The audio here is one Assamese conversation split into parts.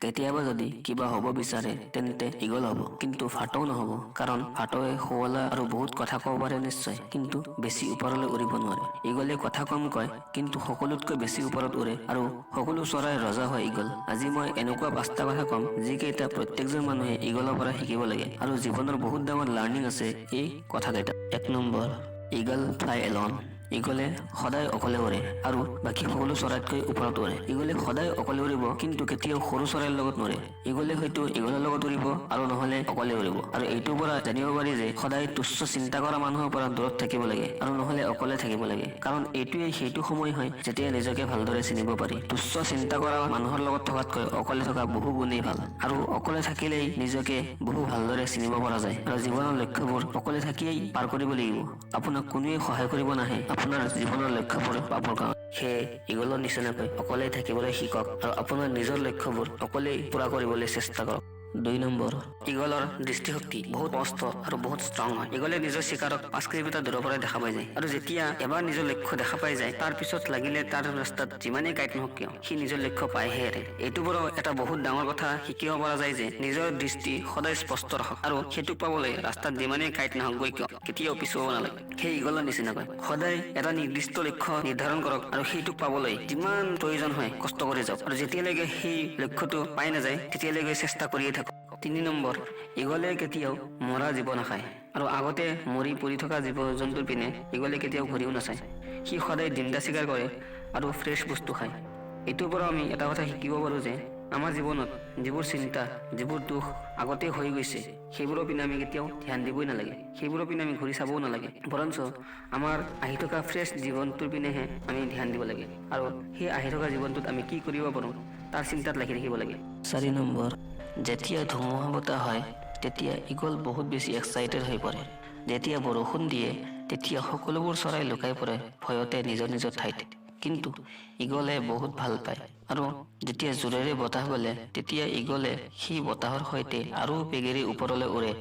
কেতিয়াবা যদি কিবা হ'ব বিচাৰে তেন্তে ইগল হ'ব, কিন্তু ভাটৌ নহ'ব। কাৰণ ভাটৌৱে শুৱলা আৰু বহুত কথা ক'ব পাৰে নিশ্চয়, কিন্তু বেছি ওপৰলৈ উৰিব নোৱাৰে। ইগলে কথা কম কয়, কিন্তু সকলোতকৈ বেছি ওপৰত উৰে আৰু সকলো চৰাইৰ ৰজা হয় ইগল। আজি মই এনেকুৱা 5টা কথা কম যিকেইটা প্ৰত্যেকজন মানুহে ইগলৰ পৰা শিকিব লাগে আৰু জীৱনৰ বহুত ডাঙৰ লাৰ্ণিং আছে এই কথাকেইটা। 1 নম্বৰ, ইগল ফ্লাই এলন। ইগলে সদায় অকলে উৰে আৰু বাকী সকলো চৰাইতকৈ ওপৰত উৰে। ইগলে সদায় অকলে উৰিব, কিন্তু কেতিয়াও সৰু চৰাইৰ লগত নুৰে। ইগলে হয়তো ইগলৰ লগত উৰিব আৰু নহলে অকলে উৰিব। আৰু এইটোৰ পৰা জানিব পাৰি যে সদায় তুচ্ছ চিন্তা কৰা মানুহৰ পৰা দূৰত থাকিব লাগে আৰু নহলে অকলে থাকিব লাগে। কাৰণ এইটোৱে সেইটো সময় হয় যেতিয়া নিজকে ভালদৰে চিনিব পাৰি। তুচ্ছ চিন্তা কৰা মানুহৰ লগত থকাতকৈ অকলে থকা বহু গুণেই ভাল। আৰু অকলে থাকিলেই নিজকে বহু ভালদৰে চিনিব পৰা যায়। আৰু জীৱনৰ লক্ষ্যবোৰ অকলে থাকিয়েই পাৰ কৰিব লাগিব। আপোনাক কোনোৱে সহায় কৰিব নাহে আপোনাৰ জীৱনৰ লক্ষ্যবোৰ পাবৰ কাৰণে। সেয়ে ইগলৰ নিচিনাকৈ অকলেই থাকিবলৈ শিকক আৰু আপোনাৰ নিজৰ লক্ষ্যবোৰ অকলেই পূৰা কৰিবলৈ চেষ্টা কৰক। 2 নম্বৰ, ইগলৰ দৃষ্টিশক্তি বহুত স্পষ্ট আৰু বহুত ষ্ট্ৰং হয়। ইগলে নিজৰ চিকাৰক 5 কিলোমিটাৰ দূৰৰ পৰাই দেখা পাই যায় আৰু যেতিয়া এবাৰ নিজৰ লক্ষ্য দেখা পাই যায় তাৰ পিছত লাগিলে তাৰ ৰাস্তাত যিমানেই কাঁইট নহওক কিয় সি নিজৰ লক্ষ্য পাইহে এৰে। এইটো বাৰু এটা বহুত ডাঙৰ কথা শিকিব পৰা যায় যে নিজৰ দৃষ্টি সদায় স্পষ্ট ৰাখক আৰু সেইটো পাবলৈ ৰাস্তাত যিমানেই কাঁইট নহওক গৈ কিয় কেতিয়াও পিছুৱাব নালাগে। সেই ইগলৰ নিচিনাকৈ সদায় এটা নিৰ্দিষ্ট লক্ষ্য নিৰ্ধাৰণ কৰক আৰু সেইটোক পাবলৈ যিমান প্ৰয়োজন হয় কষ্ট কৰি যাওক আৰু যেতিয়ালৈকে সেই লক্ষ্যটো পাই নাযায় তেতিয়ালৈকে চেষ্টা কৰিয়ে থাকক। 3 নম্বৰ, ইগলে কেতিয়াও মৰা জীৱ নাখায় আৰু আগতে মৰি পৰি থকা জীৱ জন্তুৰ পিনে ইগলে কেতিয়াও ঘূৰিও নাচায়। সি সদায় জিন্দা চিকাৰ কৰে আৰু ফ্ৰেছ বস্তু খায়। এইটোৰ পৰা আমি এটা কথা শিকিব পাৰো যে আমাৰ জীৱনত যিবোৰ চিন্তা যিবোৰ দুখ আগতে হৈ গৈছে সেইবোৰৰ পিনে আমি কেতিয়াও ধ্যান দিবই নালাগে, সেইবোৰৰ পিনে আমি ঘূৰি চাবও নালাগে। বৰঞ্চ আমাৰ আহি থকা ফ্ৰেছ জীৱনটোৰ পিনেহে আমি ধ্যান দিব লাগে আৰু সেই আহি থকা জীৱনটোত আমি কি কৰিব পাৰোঁ তাৰ চিন্তাত লাগি থাকিব লাগে। 4 নম্বৰ, যেতিয়া ধুমুহা বতাহ হয় তেতিয়া ইগল বহুত বেছি এক্সাইটেড হৈ পৰে। যেতিয়া বৰষুণ দিয়ে তেতিয়া সকলোবোৰ চৰাই লুকাই পৰে ভয়তে নিজৰ নিজৰ ঠাইত। কিন্তু ইগলে বহুত ভাল পায় আৰু যেতিয়া জোৰেৰে বতাহ বলে তেতিয়া ইগলে সেই বতাহৰ সৈতে আৰু বেগেৰে ওপৰলৈ উৰে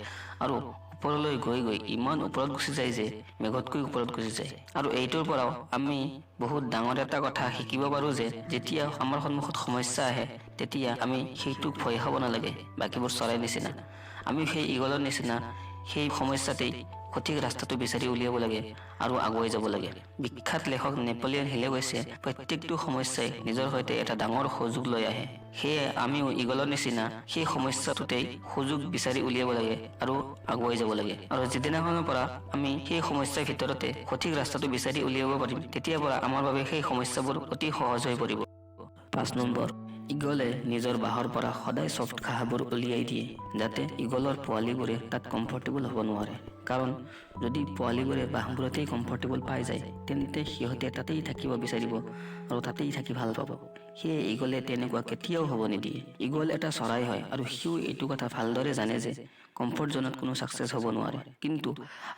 আৰু ওপৰলৈ গৈ গৈ ইমান ওপৰত গুচি যায় যে মেঘতকৈ ওপৰত গুচি যায়। আৰু এইটোৰ পৰাও আমি বহুত ডাঙৰ এটা কথা শিকিব পাৰো যে যেতিয়া আমাৰ সন্মুখত সমস্যা আহে তেতিয়া আমি সেইটোক ভয় খাব নালাগে। বাকীবোৰ চৰাইৰ নিচিনা আমি সেই ইগলৰ নিচিনা সেই সমস্যাতেই সঠিক ৰাস্তাটো বিচাৰি উলিয়াব লাগে আৰু আগুৱাই যাব লাগে। বিখ্যাত লেখক নেপোলিয়ন হিলে কৈছে প্ৰত্যেকটো সমস্যাই নিজৰ সৈতে এটা ডাঙৰ সুযোগ লৈ আহে। সেয়ে আমিও ইগলৰ নিচিনা সেই সমস্যাটোতেই সুযোগ বিচাৰি উলিয়াব লাগে আৰু আগুৱাই যাব লাগে। আৰু যিদিনাখনৰ পৰা আমি সেই সমস্যাৰ ভিতৰতে সঠিক ৰাস্তাটো বিচাৰি উলিয়াব পাৰিম তেতিয়াৰ পৰা আমাৰ বাবে সেই সমস্যাবোৰ অতি সহজ হৈ পৰিব। 5 নম্বৰ, ইগলে নিজৰ বাহৰ পৰা সদায় চফ্ট ঘাঁহবোৰ উলিয়াই দিয়ে যাতে ইগলৰ পোৱালীবোৰে তাত কমফৰ্টেবল হ'ব নোৱাৰে। কাৰণ যদি পোৱালীবোৰে বাঁহবোৰতেই কমফৰ্টেবল পাই যায় তেন্তে সিহঁতে তাতেই থাকিব বিচাৰিব আৰু তাতেই থাকি ভাল পাব। সেয়ে ইগলে তেনেকুৱা কেতিয়াও হ'ব নিদিয়ে। ইগল এটা চৰাই হয় আৰু সিও এইটো কথা ভালদৰে জানে যে কমফৰ্ট জোনত কোনো ছাকচেছ হ'ব নোৱাৰে। কিন্তু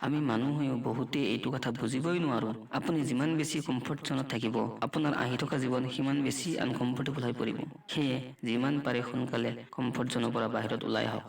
আমি মানুহ হৈও বহুতেই এইটো কথা বুজিবই নোৱাৰো। আপুনি যিমান বেছি কমফৰ্ট জোনত থাকিব আপোনাৰ আহি থকা জীৱন সিমান বেছি আনকমফৰ্টেবল হৈ পৰিব। সেয়ে যিমান পাৰে সোনকালে কমফৰ্ট জোনৰ পৰা বাহিৰত ওলাই আহক।